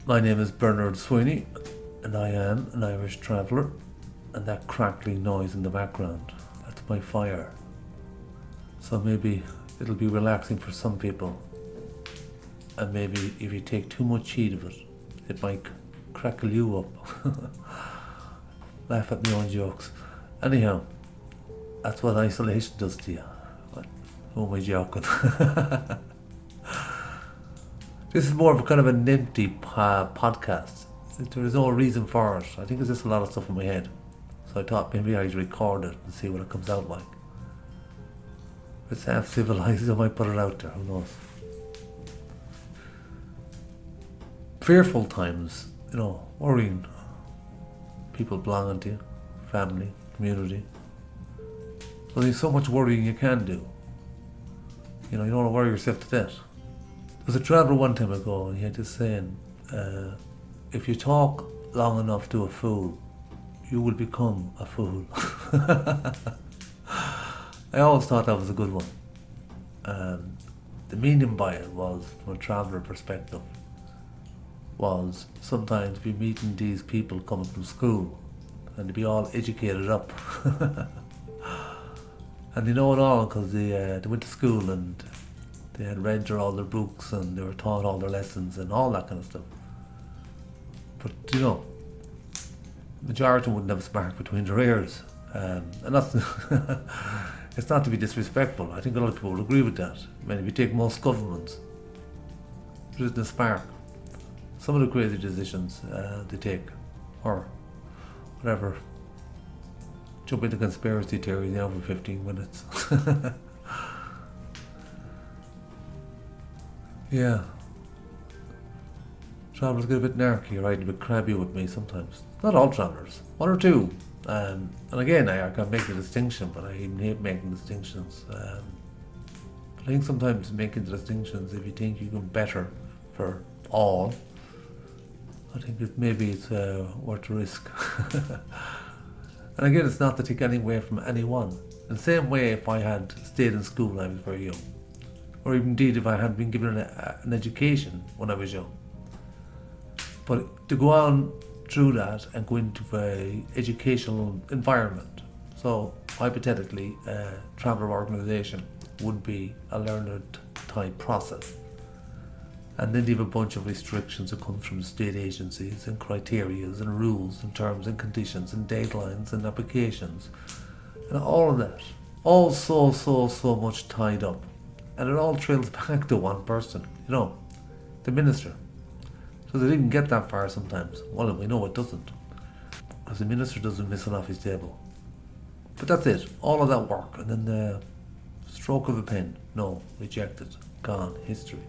My name is Bernard Sweeney, and I am an Irish traveller, and that crackling noise in the background, that's my fire. So maybe it'll be relaxing for some people, and maybe if you take too much heed of it, it might crackle you up. Laugh at my own jokes. Anyhow, that's what isolation does to you. Who am I joking? This is more of a kind of an empty podcast. There is no reason for it. I think there's just a lot of stuff in my head. So I thought maybe I'd record it and see what it comes out like. If it's half civilized, I might put it out there. Who knows? Fearful times, worrying. People belonging to you, family, community. So there's so much worrying you can do. You don't want to worry yourself to death. There was a traveller one time ago, and he had this saying, if you talk long enough to a fool, you will become a fool. I always thought that was a good one. The meaning by it was, from a traveller perspective, was sometimes be meeting these people coming from school, and to be all educated up. And they know it all because they went to school and they had read all their books and they were taught all their lessons and all that kind of stuff. But majority wouldn't have a spark between their ears, and that's it's not to be disrespectful. I think a lot of people will agree with that. I mean, if you take most governments, there isn't a spark. Some of the crazy decisions they take, or whatever. Jump into conspiracy theories now for 15 minutes. Yeah. Travellers get a bit narky, right? A bit crabby with me sometimes. Not all travellers. One or two. And again, I can make the distinction, but I even hate making distinctions. But I think sometimes making the distinctions, if you think you can better for all, I think maybe it's worth the risk. And again, it's not to take anything away from anyone. In the same way, if I had stayed in school when I was very young, or indeed if I had been given an education when I was young. But to go on through that and go into an educational environment, so hypothetically, a traveller organisation would be a learned type process. And then they have a bunch of restrictions that come from state agencies and criterias and rules and terms and conditions and deadlines and applications and all of that. All so much tied up. And it all trails back to one person, the minister. So they didn't get that far sometimes. Well, we know it doesn't. Because the minister doesn't miss it off his table. But that's it. All of that work. And then the stroke of a pen. No, rejected. Gone. History.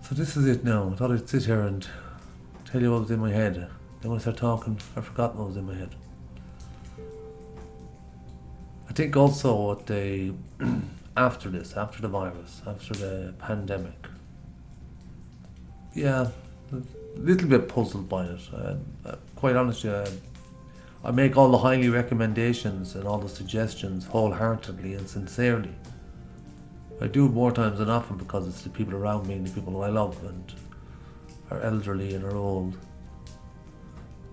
So this is it now. I thought I'd sit here and tell you what was in my head. Then when I start talking, I've forgotten what was in my head. I think also what after the virus, after the pandemic, a little bit puzzled by it. Quite honestly, I make all the highly recommendations and all the suggestions wholeheartedly and sincerely. I do it more times than often because it's the people around me and the people who I love and are elderly and are old.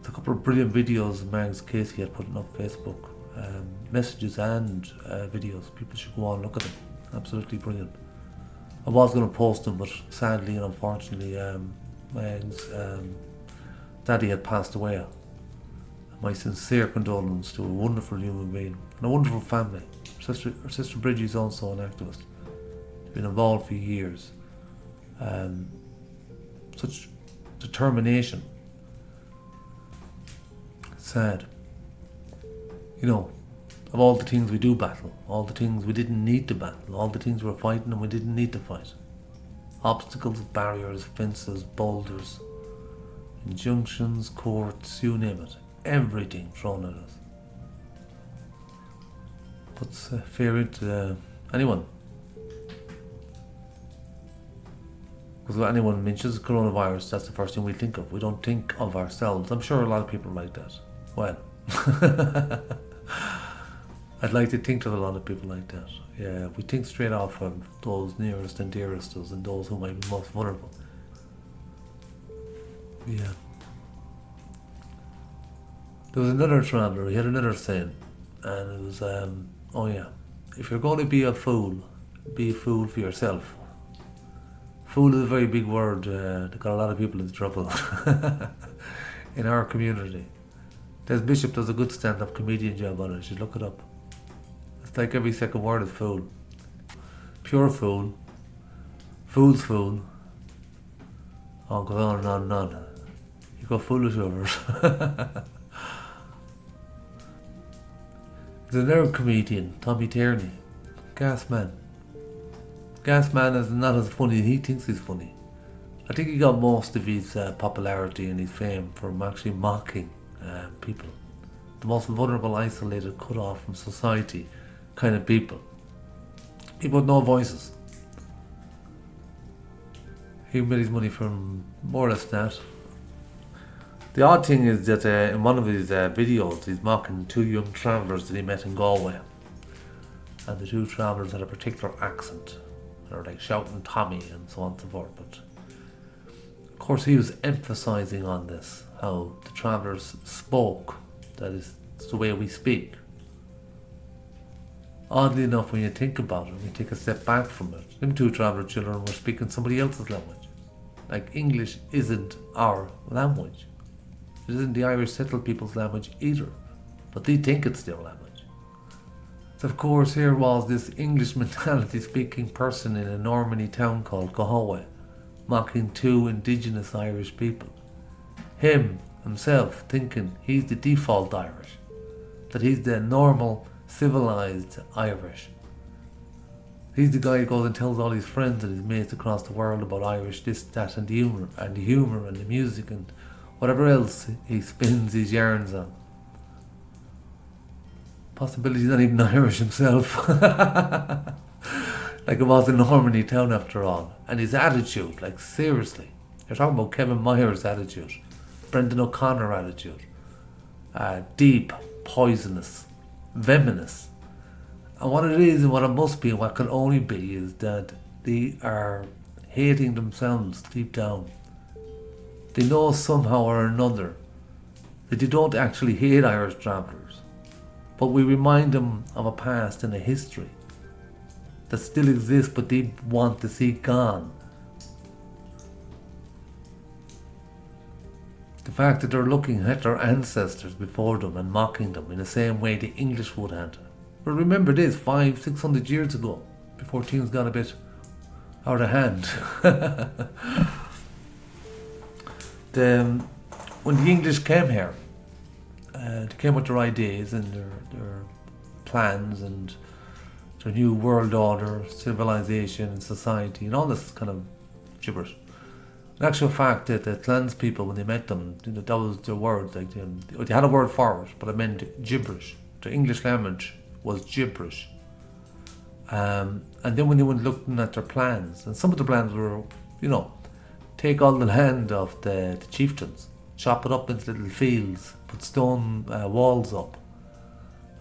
There's a couple of brilliant videos Mags Casey had put up Facebook, messages and videos. People should go on and look at them. Absolutely brilliant. I was going to post them, but sadly and unfortunately, Mags' daddy had passed away. My sincere condolence to a wonderful human being and a wonderful family. Her sister Bridgie is also an activist. Been involved for years. Such determination. It's sad. Of all the things we do battle, all the things we didn't need to battle, all the things we're fighting and we didn't need to fight. Obstacles, barriers, fences, boulders, injunctions, courts, you name it. Everything thrown at us. Puts fear into anyone. Because when anyone mentions coronavirus, that's the first thing we think of. We don't think of ourselves. I'm sure a lot of people are like that. Well, I'd like to think of a lot of people like that. Yeah, we think straight off of those nearest and dearest to us and those who might be most vulnerable. Yeah. There was another traveller, he had another saying, and it was, oh yeah, if you're going to be a fool for yourself. Fool is a very big word that got a lot of people into trouble in our community. Des Bishop does a good stand-up comedian job on it, you should look it up. It's like every second word is fool. Pure fool, fool's fool. Oh, it goes on and on and on. You go foolish over it. There's another comedian, Tommy Tierney, gas man. Gas man is not as funny as he thinks he's funny. I think he got most of his popularity and his fame from actually mocking people. The most vulnerable, isolated, cut off from society kind of people. People with no voices. He made his money from more or less that. The odd thing is that in one of his videos he's mocking two young travellers that he met in Galway. And the two travellers had a particular accent. They were like shouting Tommy and so on and so forth. But of course he was emphasising on this, how the travellers spoke. That is, it's the way we speak. Oddly enough, when you think about it, when you take a step back from it, them two traveller children were speaking somebody else's language. Like English isn't our language. It isn't the Irish settled people's language either. But they think it's their language. So of course here was this English mentality speaking person in a Normandy town called Galway, mocking two indigenous Irish people. Himself thinking he's the default Irish. That he's the normal, civilised Irish. He's the guy who goes and tells all his friends and his mates across the world about Irish this, that and the humour and the music and whatever else he spins his yarns on. Possibility he's not even Irish himself. Like it was in Normandy town after all. And his attitude, like seriously. You're talking about Kevin Myers' attitude. Brendan O'Connor attitude. Deep, poisonous, venomous. And what it is and what it must be and what can only be is that they are hating themselves deep down. They know somehow or another that they don't actually hate Irish travellers, but we remind them of a past and a history that still exists but they want to see gone. The fact that they're looking at their ancestors before them and mocking them in the same way the English would have. But remember this, 500-600 years ago, before things got a bit out of hand. When the English came here, they came with their ideas and their plans and their new world order, civilization and society and all this kind of gibberish. In actual fact, the clanspeople, when they met them, that was their word. Like they had a word for it, but it meant gibberish. The English language was gibberish. And then when they went looking at their plans, and some of the plans were, take all the land of the chieftains, chop it up into little fields, put stone walls up,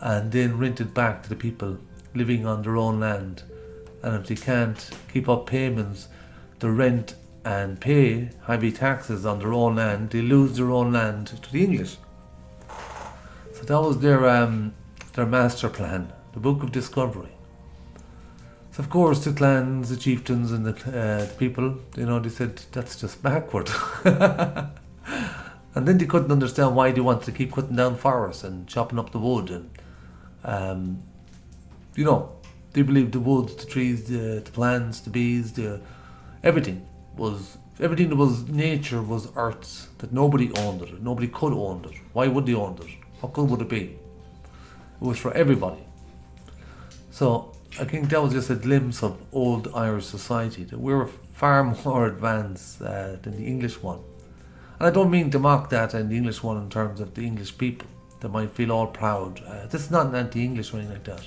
and then rent it back to the people living on their own land. And if they can't keep up payments, the rent and pay heavy taxes on their own land, they lose their own land to the English. So that was their master plan, the Book of Discovery. So of course the clans, the chieftains and the people, they said that's just backward. And then they couldn't understand why they wanted to keep cutting down forests and chopping up the wood and they believed the woods, the trees, the plants, the bees, everything that was nature was Earth's, that nobody owned it, nobody could own it. Why would they own it? How good would it be? It was for everybody. So I think that was just a glimpse of old Irish society, that we were far more advanced than the English one. And I don't mean to mock that and the English one in terms of the English people that might feel all proud. This is not an anti-English or anything like that.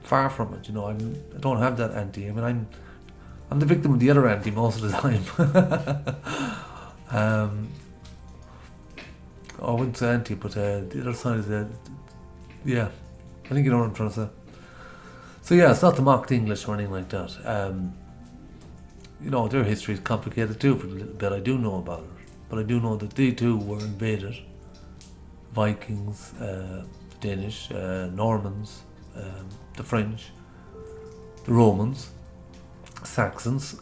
Far from it, I don't have that anti. I mean, I'm the victim of the other anti most of the time. I wouldn't say anti, but the other side is yeah, I think you know what I'm trying to say. So yeah, it's not to mock the English or anything like that. Their history is complicated too, for the little bit I do know about it. but I do know that they too were invaded. Vikings, the Danish, Normans, the French, the Romans, Saxons,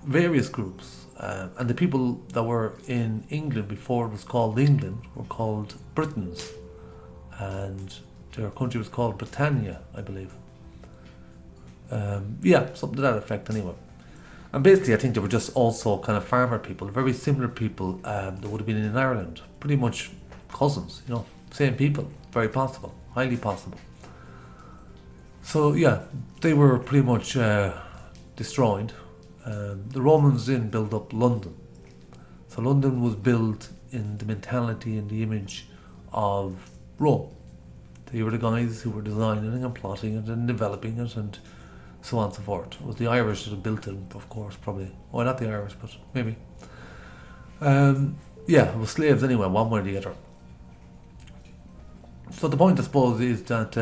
various groups. And the people that were in England before it was called England were called Britons. And their country was called Britannia, I believe. Something to that effect anyway. And basically, I think they were just also kind of farmer people, very similar people that would have been in Ireland. Pretty much cousins, same people. Very possible, highly possible. So, they were pretty much destroyed. The Romans then built up London. So London was built in the mentality and the image of Rome. They were the guys who were designing and plotting it and developing it and so on and so forth. It was the Irish that had built it, of course, probably. Well, not the Irish, but maybe. It was slaves anyway, one way or the other. So the point, I suppose, is that,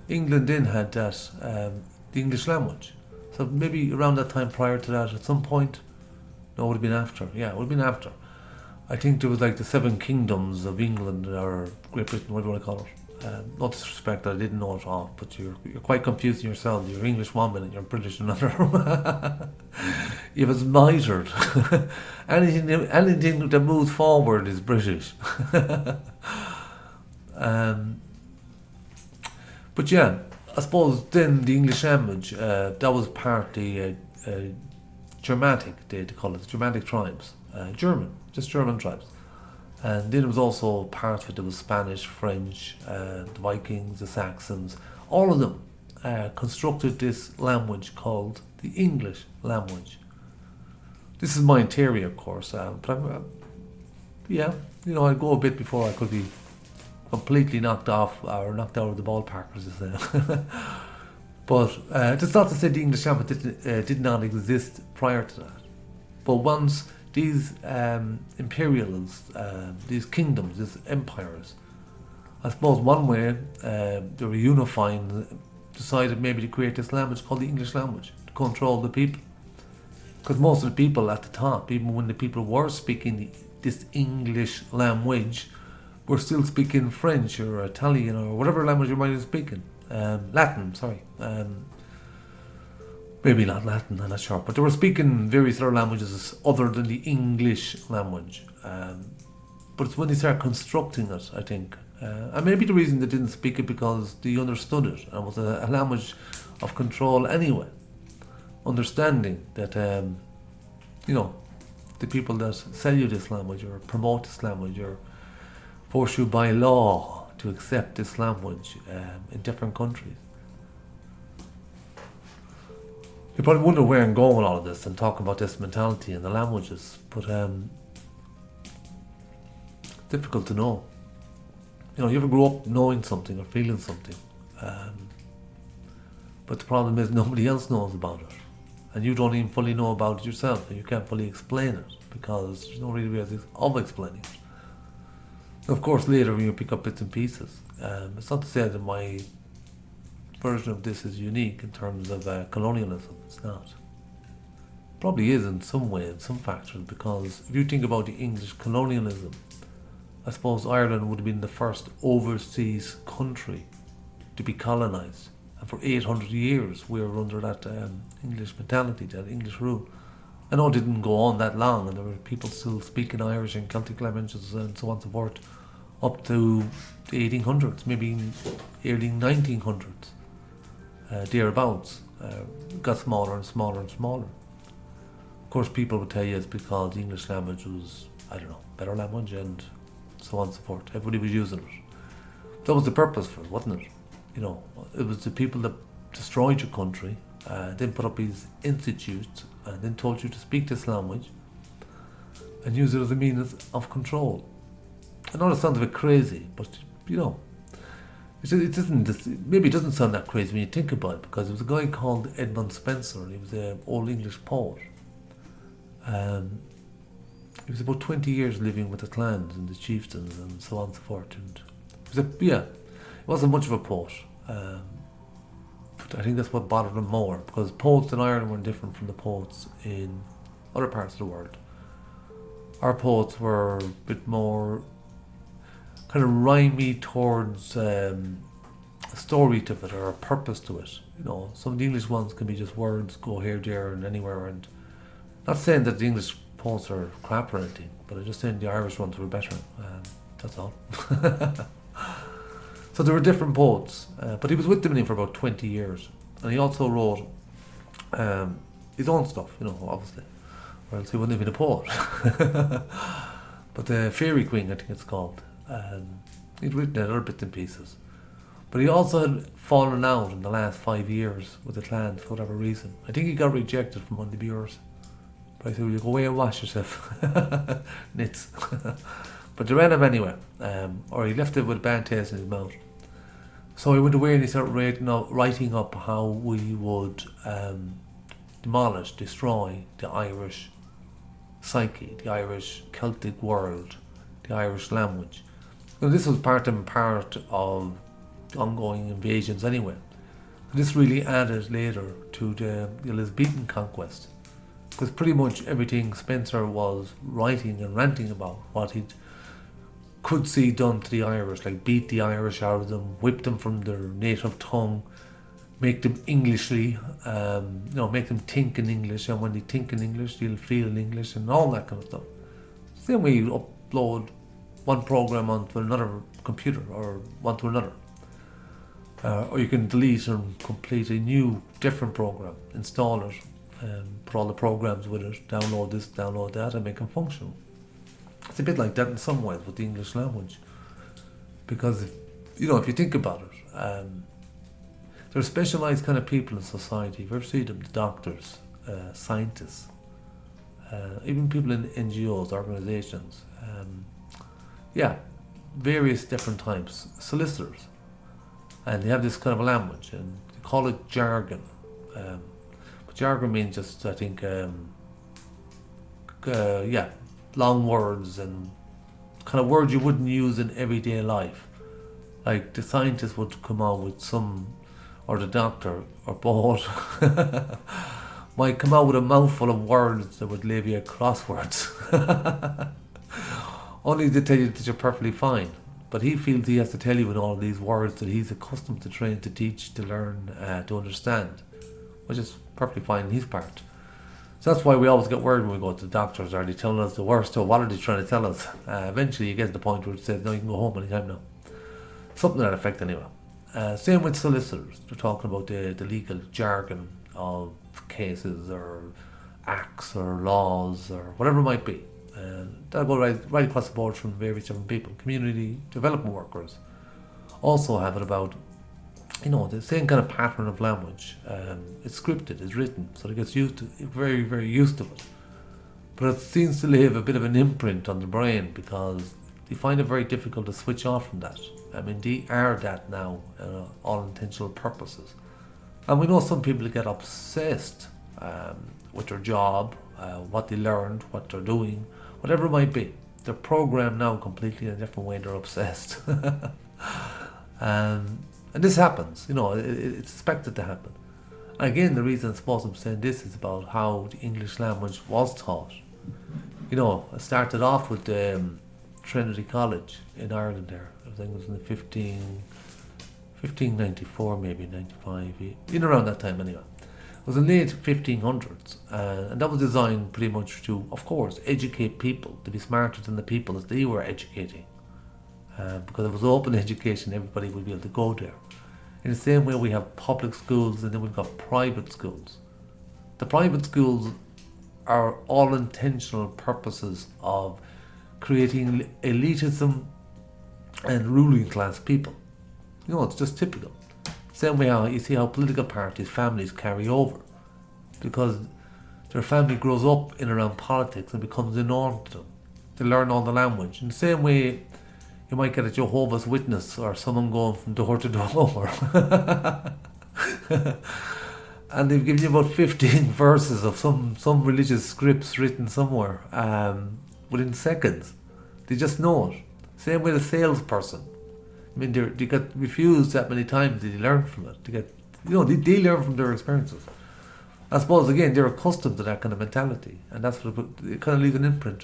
England then had that, the English language. So maybe around that time prior to that, at some point, no, it would have been after. Yeah, it would have been after. I think there was like the 7 kingdoms of England or Great Britain, whatever you want to call it. No disrespect, I didn't know it off, but you're quite confusing yourself. You're English one minute, you're British another. You was mitered. anything that moves forward is British. But yeah, I suppose then the English language, that was partly Germanic, they call it, Germanic tribes. Just German tribes. And then it was also part of it, there was Spanish, French, the Vikings, the Saxons. All of them constructed this language called the English language. This is my theory, of course, but I'd go a bit before I could be completely knocked off or knocked out of the ballpark, as they say. But it's not to say the English language did not exist prior to that. But once these imperials, these kingdoms, these empires, I suppose one way they were unifying, decided maybe to create this language called the English language to control the people. Because most of the people at the top, even when the people were speaking this English language, were still speaking French or Italian or whatever language you might be speaking. Latin, sorry. Maybe not Latin, I'm not sure. But they were speaking various other languages other than the English language. But it's when they start constructing it, I think. And maybe the reason they didn't speak it because they understood it. And it was a language of control anyway. Understanding that, the people that sell you this language or promote this language or force you by law to accept this language in different countries. You probably wonder where I'm going with all of this and talking about this mentality and the languages, but difficult to know. You ever grow up knowing something or feeling something, but the problem is nobody else knows about it, and you don't even fully know about it yourself, and you can't fully explain it because there's no really way of explaining it. Of course, later when you pick up bits and pieces, it's not to say that my version of this is unique in terms of colonialism. It's not. Probably is in some way, in some factors, because if you think about the English colonialism, I suppose Ireland would have been the first overseas country to be colonised. And for 800 years we were under that English mentality, that English rule. I know it didn't go on that long, and there were people still speaking Irish and Celtic languages and so on and so forth up to the 1800s, maybe early 1900s, thereabouts. Got smaller and smaller and smaller. Of course, people would tell you it's because the English language was, better language and so on and so forth. Everybody was using it. That was the purpose for it, wasn't it? It was the people that destroyed your country, then put up these institutes, and then told you to speak this language and use it as a means of control. I know it sounds a bit crazy, but maybe it doesn't sound that crazy when you think about it, because there was a guy called Edmund Spenser, and he was an old English poet. He was about 20 years living with the clans and the chieftains and so on and so forth. And he wasn't much of a poet. But I think that's what bothered him more, because poets in Ireland were different from the poets in other parts of the world. Our poets were a bit more kind of rhymey towards a story to it or a purpose to it. Some of the English ones can be just words, go here, there, and anywhere. And not saying that the English poets are crap or anything, but I'm just saying the Irish ones were better. That's all. So there were different poets, but he was with them for about 20 years. And he also wrote his own stuff, obviously, or else he wouldn't have been a poet. But the Fairy Queen, I think it's called, he'd written other bits and pieces. But he also had fallen out in the last 5 years with the Clans for whatever reason. I think he got rejected from one of the bureaus. But I said, "Will you go away and wash yourself?" Nits. But they ran him anyway, or he left it with a bad taste in his mouth. So he went away and he started writing up how we would demolish, destroy the Irish psyche, the Irish Celtic world, the Irish language. This was part and part of ongoing invasions anyway. This really added later to the Elizabethan conquest, because pretty much everything Spencer was writing and ranting about, what he could see done to the Irish, like beat the Irish out of them, whip them from their native tongue, make them Englishly, make them think in English, and when they think in English, they'll feel in English, and all that kind of stuff. Same way you upload one program onto another computer or onto another. Or you can delete and complete a new, different program, install it, put all the programs with it, download this, download that, and make them functional. It's a bit like that in some ways with the English language. Because, if you think about it, there are specialised kind of people in society. If you ever see them, the doctors, scientists, even people in NGOs, organisations, various different types, solicitors. And they have this kind of language, and they call it jargon. But jargon means just, I think, long words and kind of words you wouldn't use in everyday life. Like the scientist would come out with some, or the doctor, or both, might come out with a mouthful of words that would leave you crosswords. Only to tell you that you're perfectly fine. But he feels he has to tell you in all of these words that he's accustomed to train, to teach, to learn, to understand, which is perfectly fine in his part. So that's why we always get worried when we go to the doctors. Are they telling us the worst, or what are they trying to tell us? Eventually you get to the point where it says, no, you can go home anytime now. Something to that effect anyway. Same with solicitors. They're talking about the legal jargon of cases or acts or laws or whatever it might be. That'll go right across the board from various different people. Community development workers also have it about, the same kind of pattern of language. It's scripted, it's written, so it gets very, very used to it. But it seems to leave a bit of an imprint on the brain because they find it very difficult to switch off from that. I mean, they are that now, all intentional purposes. And we know some people get obsessed with their job, what they learned, what they're doing, whatever it might be. They're programmed now completely in a different way. They're obsessed. And this happens, it's expected to happen. Again, the reason I suppose I'm saying this is about how the English language was taught. I started off with Trinity College in Ireland there. I think it was in the 1594, maybe 95, in around that time anyway. It was in the late 1500s, and that was designed pretty much to, of course, educate people, to be smarter than the people that they were educating. Because it was open education, everybody would be able to go there. In the same way we have public schools and then we've got private schools. The private schools are all intentional purposes of creating elitism and ruling class people. It's just typical. Same way how you see how political parties, families carry over. Because their family grows up in and around politics and becomes the norm to them. They learn all the language. In the same way you might get a Jehovah's Witness or someone going from door to door. And they've given you about 15 verses of some religious scripts written somewhere within seconds. They just know it. Same with a salesperson. I mean, they get refused that many times. They learn from it. They learn from their experiences. I suppose again they're accustomed to that kind of mentality, and that's what it kind of leaves an imprint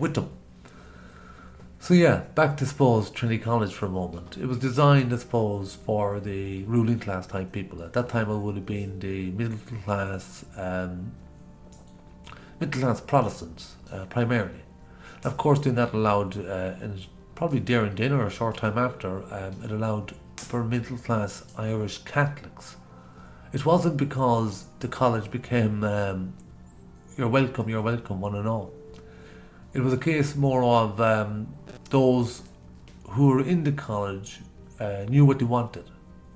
with them. So yeah, back to suppose Trinity College for a moment. It was designed, I suppose, for the ruling class type people. At that time, it would have been the middle class Protestants primarily. Of course, then that allowed, and probably during dinner or a short time after, it allowed for middle class Irish Catholics. It wasn't because the college became you're welcome, one and all. It was a case more of those who were in the college knew what they wanted.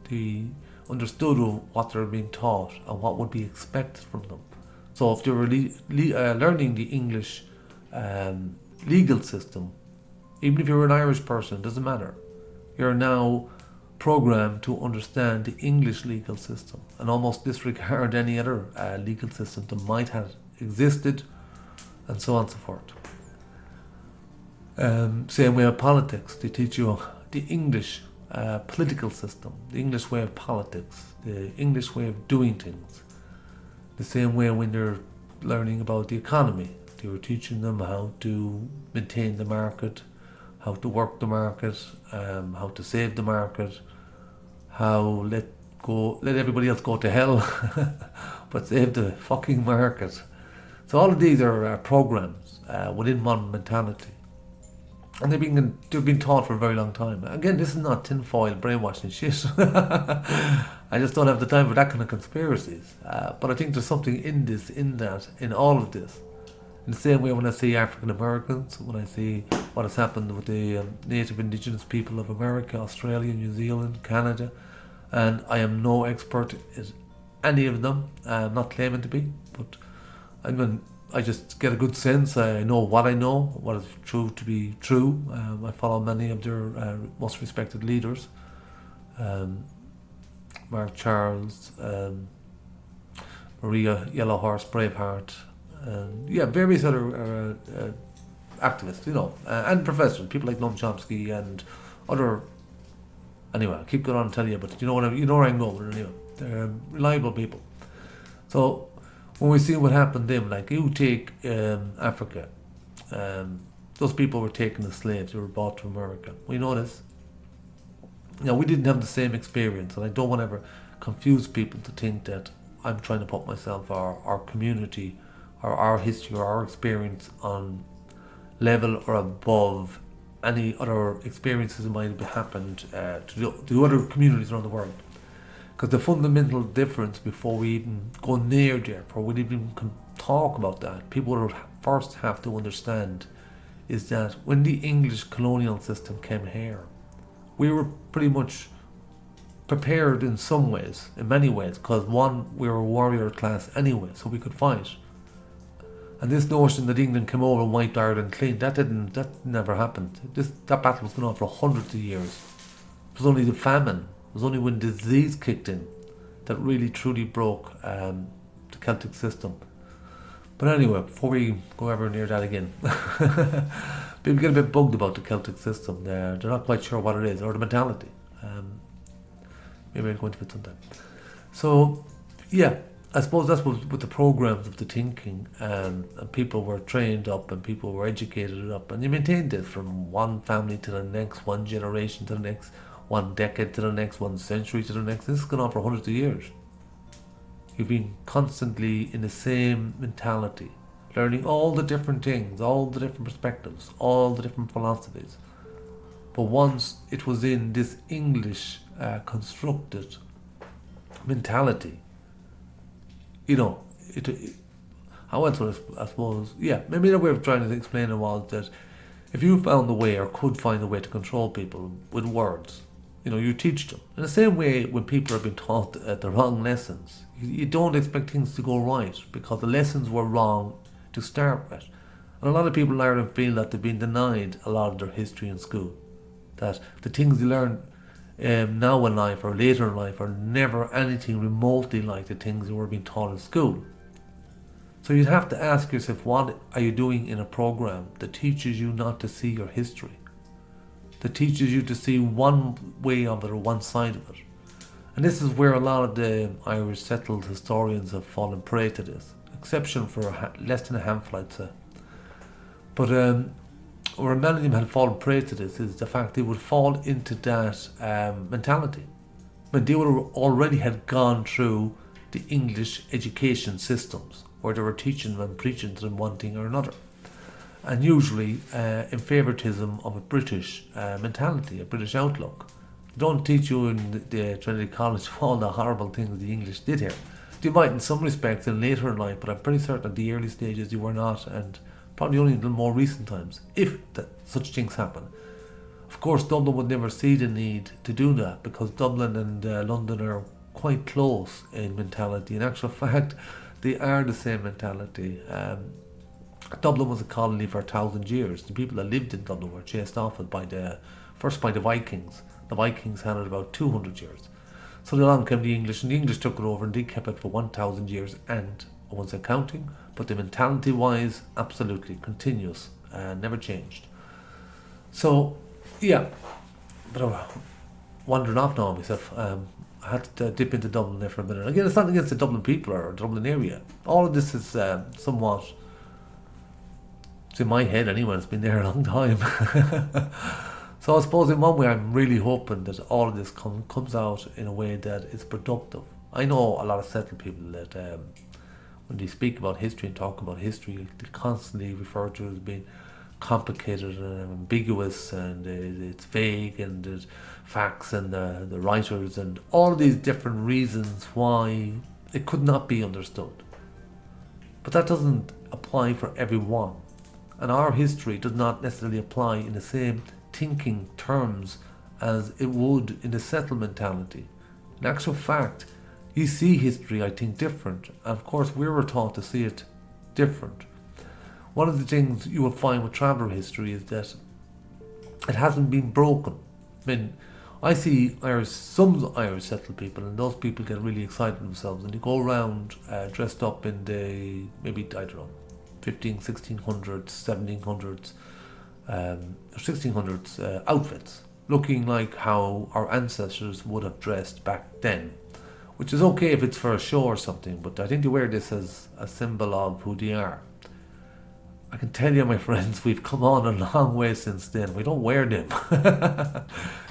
They understood what they were being taught and what would be expected from them. So if they were learning the English legal system, even if you're an Irish person, it doesn't matter. You're now programmed to understand the English legal system and almost disregard any other legal system that might have existed, and so on and so forth. Same way of politics. They teach you the English political system, the English way of politics, the English way of doing things. The same way when they're learning about the economy, they were teaching them how to maintain the market, how to work the market, how to save the market, how let everybody else go to hell, but save the fucking market. So all of these are programs within modern mentality. And they've been taught for a very long time. Again, this is not tinfoil brainwashing shit. I just don't have the time for that kind of conspiracies. But I think there's something in all of this. In the same way when I see African Americans, when I see what has happened with the native indigenous people of America, Australia, New Zealand, Canada, and I am no expert at any of them. I'm not claiming to be, but I just get a good sense. I know, what is true to be true. I follow many of their most respected leaders. Mark Charles, Maria Yellowhorse Braveheart, and various other activists, and professors, people like Noam Chomsky and other. Anyway, I'll keep going on and tell you, but you know where I'm going. Anyway, they're reliable people. So when we see what happened then, like you take Africa, those people were taken as slaves. They were brought to America. We know this. We didn't have the same experience, and I don't want to ever confuse people to think that I'm trying to put myself or our community or our history or our experience on level or above any other experiences that might have happened to other communities around the world. Because the fundamental difference, before we even go near there, before we even can talk about that, people would first have to understand is that when the English colonial system came here, we were pretty much prepared in some ways, in many ways, because one, we were a warrior class anyway, so we could fight. And this notion that England came over and wiped Ireland clean, that never happened. That battle was going on for hundreds of years. It was only the famine, it was only when disease kicked in that really truly broke the Celtic system. But anyway, before we go ever near that again, people get a bit bugged about the Celtic system. They're not quite sure what it is, or the mentality. Maybe I'll go into it sometime. So, I suppose that's what with the programs of the thinking, and people were trained up and people were educated up, and you maintained it from one family to the next, one generation to the next, one decade to the next, one century to the next. This has gone on for hundreds of years. You've been constantly in the same mentality, learning all the different things, all the different perspectives, all the different philosophies. But once it was in this English constructed mentality, how else would I suppose? Maybe the way of trying to explain it was that if you found a way or could find a way to control people with words, you teach them. In the same way, when people are being taught the wrong lessons, you don't expect things to go right because the lessons were wrong to start with. And a lot of people in Ireland feel that they've been denied a lot of their history in school. That the things they learn now in life or later in life are never anything remotely like the things that were being taught in school. So you'd have to ask yourself, what are you doing in a program that teaches you not to see your history? That teaches you to see one way of it or one side of it. And this is where a lot of the Irish settled historians have fallen prey to this. Exception for less than a handful, I'd say. But where many of them had fallen prey to this is the fact they would fall into that mentality. When they would already had gone through the English education systems, where they were teaching them and preaching to them one thing or another. And usually in favoritism of a British mentality, a British outlook. They don't teach you in the Trinity College all the horrible things the English did here. They might in some respects in later in life, but I'm pretty certain at the early stages you were not, and probably only in the more recent times, if such things happen. Of course, Dublin would never see the need to do that, because Dublin and London are quite close in mentality. In actual fact, they are the same mentality. Dublin was a colony for 1,000 years. The people that lived in Dublin were chased off by the Vikings. The Vikings had it about 200 years. So along came the English, and the English took it over and they kept it for 1,000 years, and I wasn't counting, but the mentality wise, absolutely continuous, never changed. So, yeah, but I'm wandering off now myself. I had to dip into Dublin there for a minute. Again, it's not against the Dublin people or Dublin area. All of this is somewhat, it's in my head anyway, it's been there a long time. So I suppose in one way I'm really hoping that all of this comes out in a way that is productive. I know a lot of settled people that when they speak about history and talk about history, they constantly refer to it as being complicated and ambiguous, and it's vague, and there's facts and the writers and all of these different reasons why it could not be understood. But that doesn't apply for everyone, and our history does not necessarily apply in the same thinking terms as it would in the settled mentality. In actual fact, you see history, I think, different, and of course we were taught to see it different. One of the things you will find with traveller history is that it hasn't been broken. I mean, I see some Irish settled people, and those people get really excited themselves, and they go around dressed up in the, maybe, I don't know, 1600s, 1700s, 1600s outfits, looking like how our ancestors would have dressed back then. Which is okay if it's for a show or something, but I think they wear this as a symbol of who they are. I can tell you, my friends, we've come on a long way since then. We don't wear them.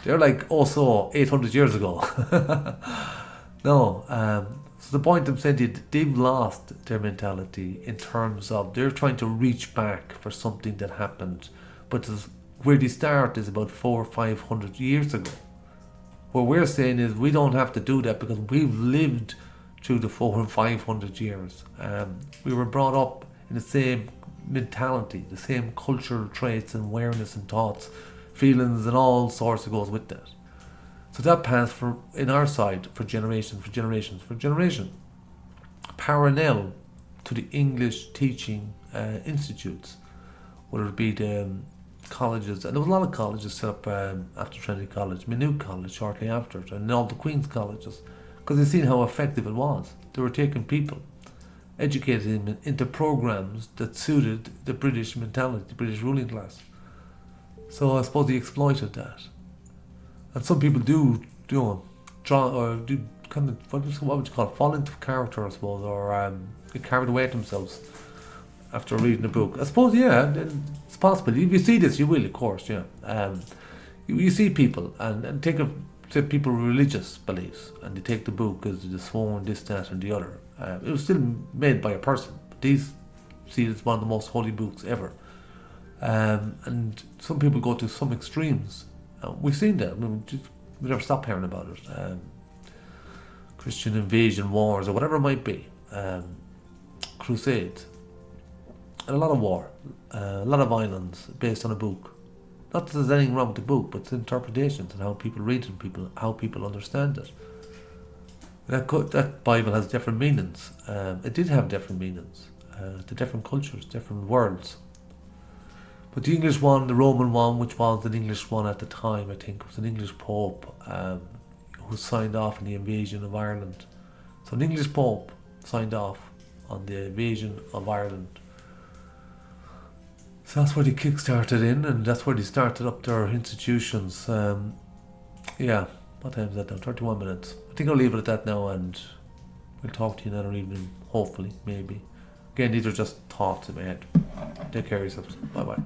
They're like, so 800 years ago. No, so the point I'm saying is they've lost their mentality in terms of they're trying to reach back for something that happened. But where they start is about 400 or 500 years ago. What we're saying is we don't have to do that because we've lived through the 400 and 500 years. We were brought up in the same mentality, the same cultural traits and awareness and thoughts, feelings and all sorts that goes with that. So that passed in our side for generation, parallel to the English teaching institutes, whether it be the colleges, and there was a lot of colleges set up after Trinity College, Maynooth College shortly after it, and all the Queen's colleges, because they seen how effective it was. They were taking people, educating them into programs that suited the British mentality, the British ruling class. So I suppose they exploited that. And some people do draw, or do kind of, what would you call it, fall into character, I suppose, or get carried away themselves after reading the book. I suppose, yeah, it's possible. If you see this, you will, of course, yeah. You see people, and take say people with religious beliefs, and they take the book as the sworn, this, that, and the other. It was still made by a person, but these see it as one of the most holy books ever. And some people go to some extremes. We've seen that. I mean, we never stop hearing about it. Christian invasion wars, or whatever it might be. Crusades. And a lot of war, a lot of violence based on a book. Not that there's anything wrong with the book, but it's interpretations and how people read it and how people understand it. That Bible has different meanings. It did have different meanings to different cultures, different worlds. But the English one, the Roman one, which was an English one at the time, I think, was an English Pope who signed off on the invasion of Ireland. So an English Pope signed off on the invasion of Ireland. So that's where they kick-started in, and that's where they started up their institutions. Yeah, What time is that now? 31 minutes. I think I'll leave it at that now, and we'll talk to you another evening, hopefully, maybe. Again, these are just thoughts in my head. Take care of yourselves. Bye bye.